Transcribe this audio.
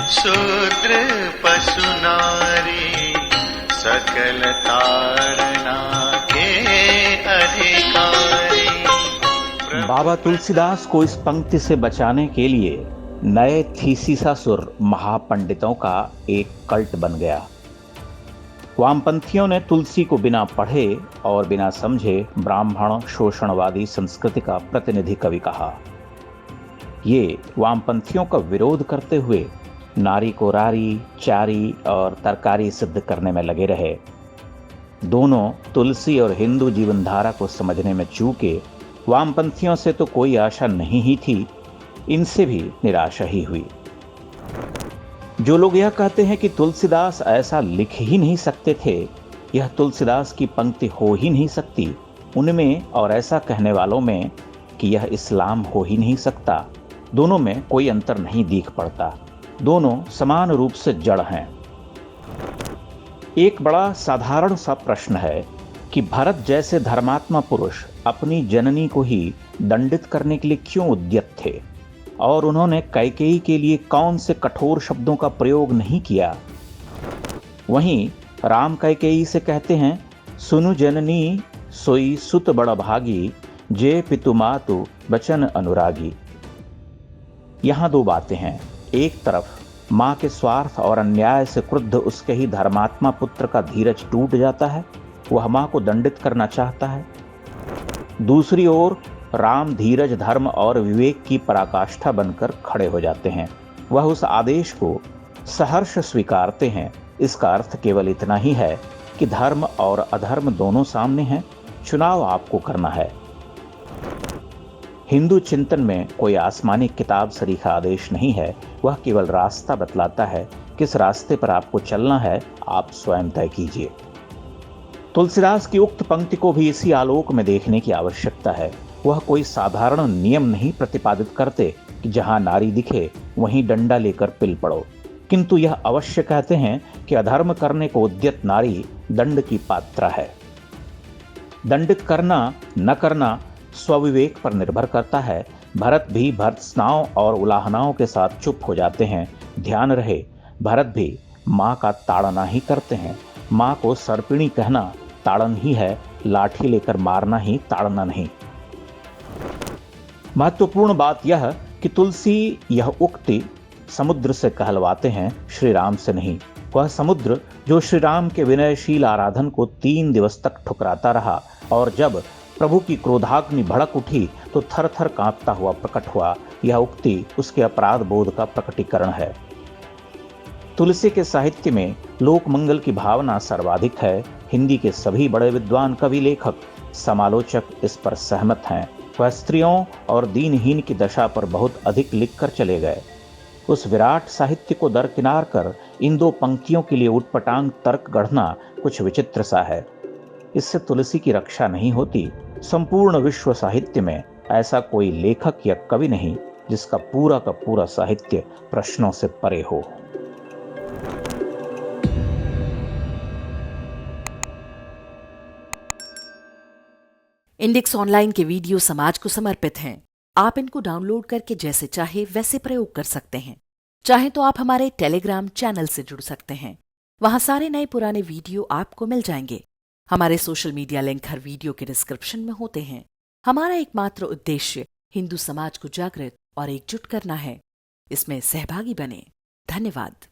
शूद्र पशु नारी सकल ताड़ना के अधिकारी। बाबा तुलसीदास को इस पंक्ति से बचाने के लिए नए थीसिसासुर महापंडितों का एक कल्ट बन गया। वामपंथियों ने तुलसी को बिना पढ़े और बिना समझे ब्राह्मण शोषणवादी संस्कृति का प्रतिनिधि कवि कहा। ये वामपंथियों का विरोध करते हुए नारी को रारी, चारी और तरकारी सिद्ध करने में लगे रहे। दोनों तुलसी और हिंदू जीवनधारा को समझने में चूके। वामपंथियों से तो कोई आशा नहीं ही थी, इनसे भी निराशा ही हुई। जो लोग यह कहते हैं कि तुलसीदास ऐसा लिख ही नहीं सकते थे, यह तुलसीदास की पंक्ति हो ही नहीं सकती, उनमें और ऐसा कहने वालों में कि यह इस्लाम हो ही नहीं सकता, दोनों में कोई अंतर नहीं दिख पड़ता। दोनों समान रूप से जड़ हैं। एक बड़ा साधारण सा प्रश्न है कि भरत जैसे धर्मात्मा पुरुष अपनी जननी को ही दंडित करने के लिए क्यों उद्यत थे, और उन्होंने कैकेयी के लिए कौन से कठोर शब्दों का प्रयोग नहीं किया। वहीं राम कैकेयी से कहते हैं, सुनु जननी सोई सुत बड़ भागी, जे पितु मातु बचन अनुरागी। यहां दो बातें हैं। एक तरफ मां के स्वार्थ और अन्याय से क्रुद्ध उसके ही धर्मात्मा पुत्र का धीरज टूट जाता है, वह मां को दंडित करना चाहता है। दूसरी ओर राम धीरज, धर्म और विवेक की पराकाष्ठा बनकर खड़े हो जाते हैं। वह उस आदेश को सहर्ष स्वीकारते हैं। इसका अर्थ केवल इतना ही है कि धर्म और अधर्म दोनों सामने हैं, चुनाव आपको करना है। हिंदू चिंतन में कोई आसमानी किताब सरीखा आदेश नहीं है, वह केवल रास्ता बतलाता है। किस रास्ते पर आपको चलना है, आप स्वयं तय कीजिए। तुलसीदास की उक्त पंक्ति को भी इसी आलोक में देखने की आवश्यकता है। वह कोई साधारण नियम नहीं प्रतिपादित करते कि जहां नारी दिखे वहीं डंडा लेकर पिल पड़ो, किंतु यह अवश्य कहते हैं कि अधर्म करने को उद्यत नारी दंड की पात्रा है। दंडित करना न करना स्वविवेक पर निर्भर करता है। भरत भी भर्त्सनाओं और उलाहनाओं के साथ चुप हो जाते हैं। ध्यान रहे, भरत भी माँ का ताड़ना ही करते हैं। माँ को सर्पिणी कहना ताड़न ही है, लाठी लेकर मारना ही ताड़ना नहीं। महत्वपूर्ण बात यह कि तुलसी यह उक्ति समुद्र से कहलवाते हैं, श्री राम से नहीं। वह समुद्र जो श्री राम के विनयशील आराधन को 3 दिवस तक ठुकराता रहा और जब प्रभु की क्रोधाग्नि भड़क उठी तो थर थर कांपता हुआ प्रकट हुआ, यह उक्ति उसके अपराध बोध का प्रकटीकरण है। तुलसी के साहित्य में लोक मंगल की भावना सर्वाधिक है। हिंदी के सभी बड़े विद्वान कवि, लेखक, समालोचक इस पर सहमत हैं। वह स्त्रियों और दीनहीन की दशा पर बहुत अधिक लिखकर चले गए। उस विराट साहित्य को दरकिनार कर इन 2 पंक्तियों के लिए उटपटांग तर्क गढ़ना कुछ विचित्र सा है। इससे तुलसी की रक्षा नहीं होती। संपूर्ण विश्व साहित्य में ऐसा कोई लेखक या कवि नहीं जिसका पूरा का पूरा साहित्य प्रश्नों से परे हो। इंडेक्स ऑनलाइन के वीडियो समाज को समर्पित हैं। आप इनको डाउनलोड करके जैसे चाहे वैसे प्रयोग कर सकते हैं। चाहे तो आप हमारे टेलीग्राम चैनल से जुड़ सकते हैं। वहां सारे नए पुराने वीडियो आपको मिल जाएंगे। हमारे सोशल मीडिया लिंक हर वीडियो के डिस्क्रिप्शन में होते हैं। हमारा एकमात्र उद्देश्य हिंदू समाज को जागृत और एकजुट करना है। इसमें सहभागी बने। धन्यवाद।